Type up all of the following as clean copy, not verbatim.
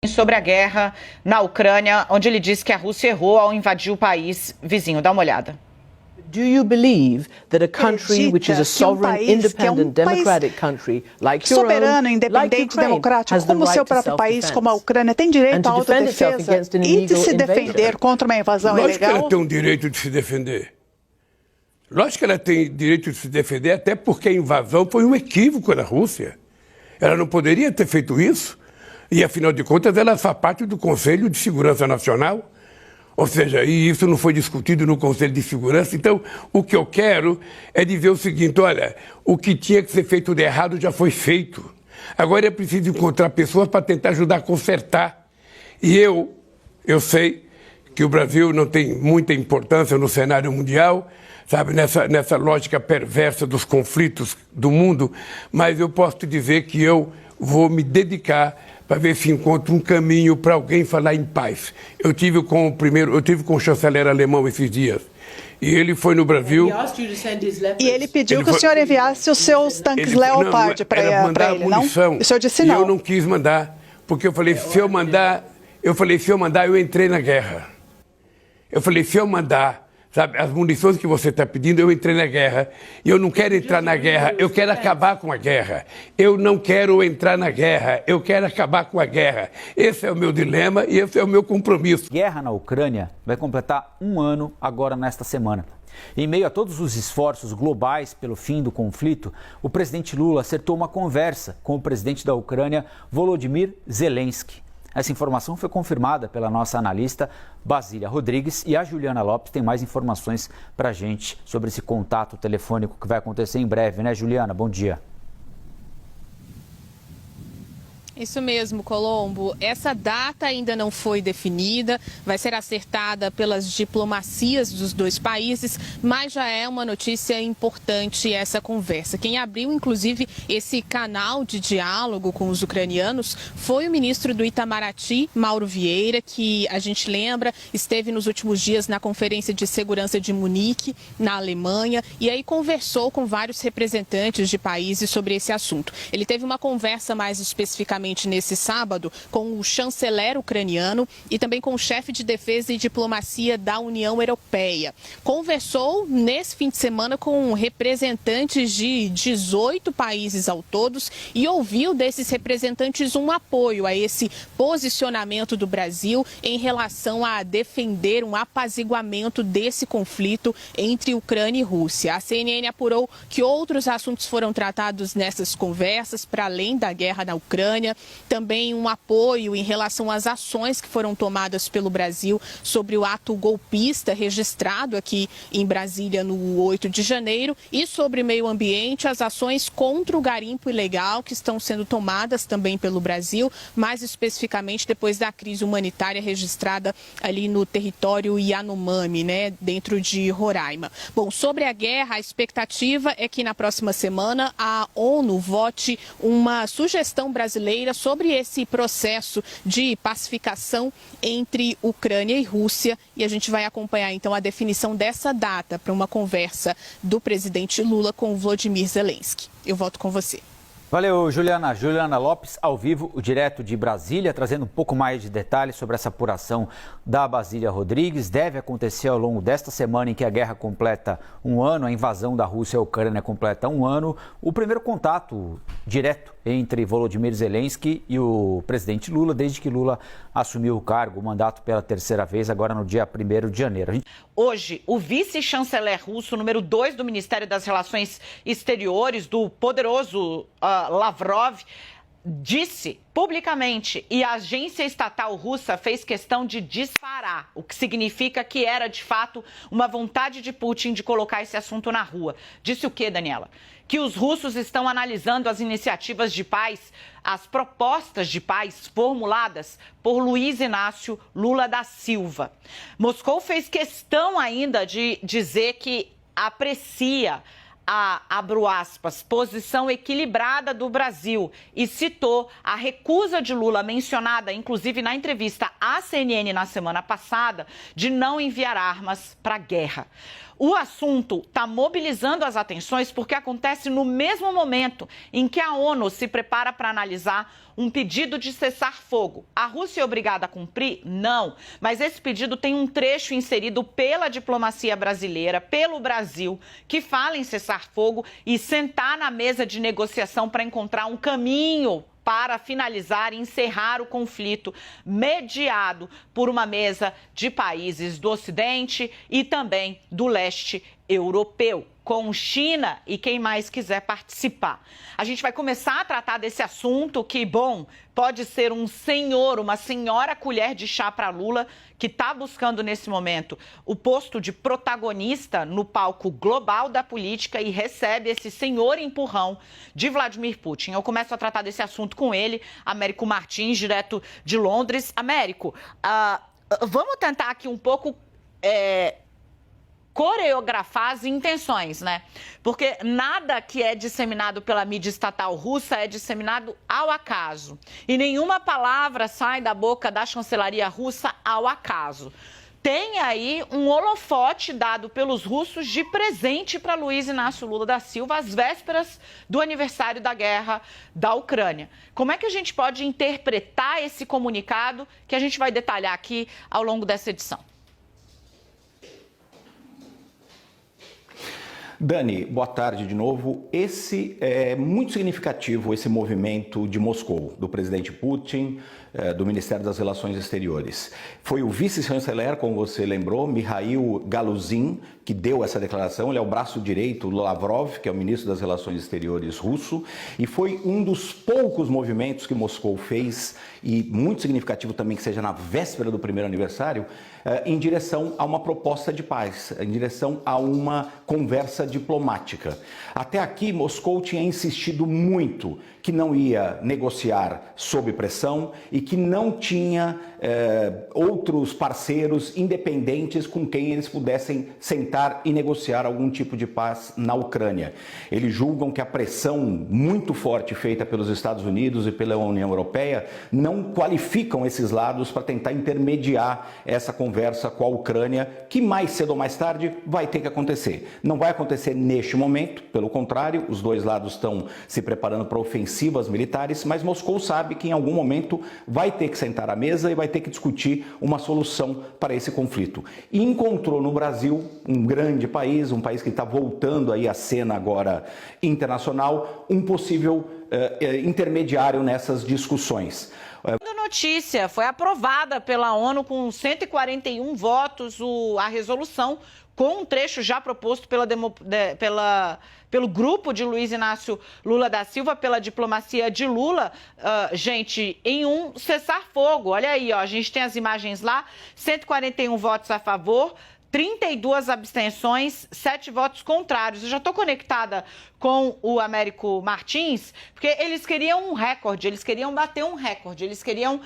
sobre a guerra na Ucrânia, onde ele disse que a Rússia errou ao invadir o país vizinho. Dá uma olhada. Do you believe that a country which is a sovereign, independent, democratic country like your own, soberano, independente, democrático, como o seu próprio país, como a Ucrânia, tem direito à autodefesa e de se defender contra uma invasão ilegal? Lógico que ela tem um direito de se defender. Lógico que ela tem direito de se defender, até porque a invasão foi um equívoco da Rússia. Ela não poderia ter feito isso. E, afinal de contas, ela faz parte do Conselho de Segurança Nacional. Ou seja, e isso não foi discutido no Conselho de Segurança. Então, o que eu quero é dizer o seguinte, olha, o que tinha que ser feito de errado já foi feito. Agora é preciso encontrar pessoas para tentar ajudar a consertar. E eu sei que o Brasil não tem muita importância no cenário mundial, sabe, nessa lógica perversa dos conflitos do mundo, mas eu posso te dizer que eu vou me dedicar para ver se encontro um caminho para alguém falar em paz. Eu tive com o chanceler alemão esses dias. E ele foi no Brasil. E ele pediu que o senhor enviasse os seus tanques Leopard para ele, munição, não? O senhor disse não. E eu não quis mandar, porque eu falei, se eu mandar, eu entrei na guerra. Eu falei, se eu mandar, sabe, as munições que você está pedindo, eu entrei na guerra. E eu não quero entrar na guerra, eu quero acabar com a guerra. Eu não quero entrar na guerra, eu quero acabar com a guerra. Esse é o meu dilema e esse é o meu compromisso. A guerra na Ucrânia vai completar um ano agora nesta semana. Em meio a todos os esforços globais pelo fim do conflito, o presidente Lula acertou uma conversa com o presidente da Ucrânia, Volodymyr Zelensky. Essa informação foi confirmada pela nossa analista Basília Rodrigues e a Juliana Lopes tem mais informações para a gente sobre esse contato telefônico que vai acontecer em breve, né, Juliana? Bom dia. Isso mesmo, Colombo. Essa data ainda não foi definida, vai ser acertada pelas diplomacias dos dois países, mas já é uma notícia importante essa conversa. Quem abriu, inclusive, esse canal de diálogo com os ucranianos foi o ministro do Itamaraty, Mauro Vieira, que a gente lembra, esteve nos últimos dias na Conferência de Segurança de Munique, na Alemanha, e aí conversou com vários representantes de países sobre esse assunto. Ele teve uma conversa mais especificamente nesse sábado com o chanceler ucraniano e também com o chefe de defesa e diplomacia da União Europeia. Conversou nesse fim de semana com representantes de 18 países ao todo e ouviu desses representantes um apoio a esse posicionamento do Brasil em relação a defender um apaziguamento desse conflito entre Ucrânia e Rússia. A CNN apurou que outros assuntos foram tratados nessas conversas, para além da guerra na Ucrânia. Também um apoio em relação às ações que foram tomadas pelo Brasil sobre o ato golpista registrado aqui em Brasília no 8 de janeiro e sobre meio ambiente, as ações contra o garimpo ilegal que estão sendo tomadas também pelo Brasil, mais especificamente depois da crise humanitária registrada ali no território Yanomami, né, dentro de Roraima. Bom, sobre a guerra, a expectativa é que na próxima semana a ONU vote uma sugestão brasileira sobre esse processo de pacificação entre Ucrânia e Rússia e a gente vai acompanhar então a definição dessa data para uma conversa do presidente Lula com o Volodymyr Zelensky. Eu volto com você. Valeu, Juliana. Juliana Lopes, ao vivo, direto de Brasília, trazendo um pouco mais de detalhes sobre essa apuração da Basília Rodrigues. Deve acontecer ao longo desta semana em que a guerra completa um ano, a invasão da Rússia à Ucrânia completa um ano, o primeiro contato direto entre Volodymyr Zelensky e o presidente Lula, desde que Lula assumiu o cargo, o mandato pela terceira vez, agora no dia 1º de janeiro. Hoje, o vice-chanceler russo, número 2 do Ministério das Relações Exteriores, do poderoso Lavrov, disse publicamente, e a agência estatal russa fez questão de disparar, o que significa que era, de fato, uma vontade de Putin de colocar esse assunto na rua. Disse o quê, Daniela? Que os russos estão analisando as iniciativas de paz, as propostas de paz formuladas por Luiz Inácio Lula da Silva. Moscou fez questão ainda de dizer que aprecia a, abro aspas, posição equilibrada do Brasil e citou a recusa de Lula, mencionada inclusive na entrevista à CNN na semana passada, de não enviar armas para a guerra. O assunto está mobilizando as atenções porque acontece no mesmo momento em que a ONU se prepara para analisar um pedido de cessar-fogo. A Rússia é obrigada a cumprir? Não. Mas esse pedido tem um trecho inserido pela diplomacia brasileira, pelo Brasil, que fala em cessar-fogo e sentar na mesa de negociação para encontrar um caminho para finalizar e encerrar o conflito mediado por uma mesa de países do Ocidente e também do leste europeu, com China e quem mais quiser participar. A gente vai começar a tratar desse assunto que, bom, pode ser um senhor, uma senhora colher de chá para Lula, que está buscando nesse momento o posto de protagonista no palco global da política e recebe esse senhor empurrão de Vladimir Putin. Eu começo a tratar desse assunto com ele, Américo Martins, direto de Londres. Américo, vamos tentar aqui um pouco coreografar as intenções, né? Porque nada que é disseminado pela mídia estatal russa é disseminado ao acaso. E nenhuma palavra sai da boca da chancelaria russa ao acaso. Tem aí um holofote dado pelos russos de presente para Luiz Inácio Lula da Silva às vésperas do aniversário da guerra da Ucrânia. Como é que a gente pode interpretar esse comunicado que a gente vai detalhar aqui ao longo dessa edição? Dani, boa tarde de novo. Esse é muito significativo, esse movimento de Moscou, do presidente Putin, do Ministério das Relações Exteriores. Foi o vice-chanceler, como você lembrou, Mikhail Galuzin, que deu essa declaração. Ele é o braço direito do Lavrov, que é o ministro das Relações Exteriores russo, e foi um dos poucos movimentos que Moscou fez, e muito significativo também que seja na véspera do primeiro aniversário, em direção a uma proposta de paz, em direção a uma conversa diplomática. Até aqui, Moscou tinha insistido muito que não ia negociar sob pressão e que não tinha outros parceiros independentes com quem eles pudessem sentar e negociar algum tipo de paz na Ucrânia. Eles julgam que a pressão muito forte feita pelos Estados Unidos e pela União Europeia não qualificam esses lados para tentar intermediar essa conversa com a Ucrânia, que mais cedo ou mais tarde vai ter que acontecer. Não vai acontecer neste momento, pelo contrário, os dois lados estão se preparando para ofensivas militares, mas Moscou sabe que em algum momento vai ter que sentar à mesa e vai ter que discutir uma solução para esse conflito. E encontrou no Brasil, um grande país, um país que está voltando aí à cena agora internacional, um possível intermediário nessas discussões. Notícia, foi aprovada pela ONU com 141 votos a resolução, com um trecho já proposto pelo grupo de Luiz Inácio Lula da Silva, pela diplomacia de Lula, gente, em um cessar-fogo. Olha aí, ó, a gente tem as imagens lá, 141 votos a favor, 32 abstenções, 7 votos contrários. Eu já estou conectada com o Américo Martins, porque eles queriam um recorde, eles queriam bater um recorde, eles queriam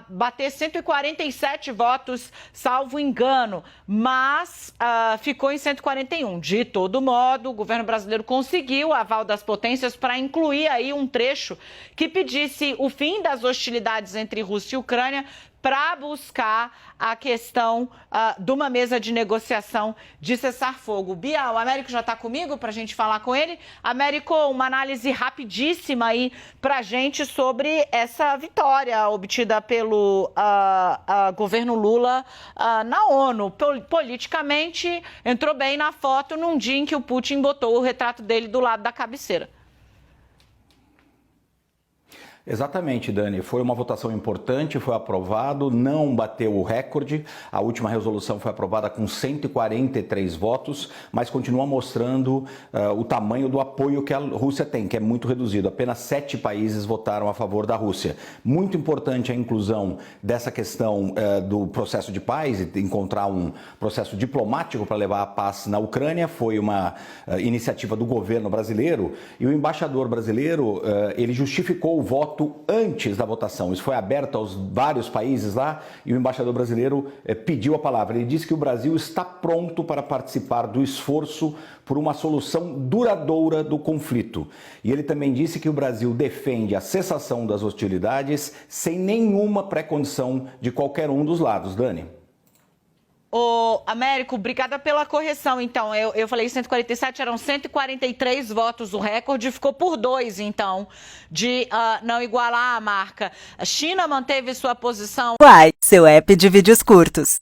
bater 147 votos, salvo engano, mas ficou em 141. De todo modo, o governo brasileiro conseguiu o aval das potências para incluir aí um trecho que pedisse o fim das hostilidades entre Rússia e Ucrânia, para buscar a questão de uma mesa de negociação de cessar-fogo. Bia, o Américo já está comigo para a gente falar com ele. Américo, uma análise rapidíssima aí para a gente sobre essa vitória obtida pelo governo Lula na ONU. Politicamente, entrou bem na foto num dia em que o Putin botou o retrato dele do lado da cabeceira. Exatamente, Dani. Foi uma votação importante, foi aprovado, não bateu o recorde. A última resolução foi aprovada com 143 votos, mas continua mostrando o tamanho do apoio que a Rússia tem, que é muito reduzido. Apenas 7 países votaram a favor da Rússia. Muito importante a inclusão dessa questão do processo de paz e encontrar um processo diplomático para levar a paz na Ucrânia. Foi uma iniciativa do governo brasileiro e o embaixador brasileiro ele justificou o voto antes da votação. Isso foi aberto aos vários países lá e o embaixador brasileiro pediu a palavra. Ele disse que o Brasil está pronto para participar do esforço por uma solução duradoura do conflito. E ele também disse que o Brasil defende a cessação das hostilidades sem nenhuma pré-condição de qualquer um dos lados. Dani. Ô, Américo, obrigada pela correção. Então, eu falei 147, eram 143 votos o recorde, ficou por 2, então, de não igualar a marca. A China manteve sua posição. Uai, seu app de vídeos curtos.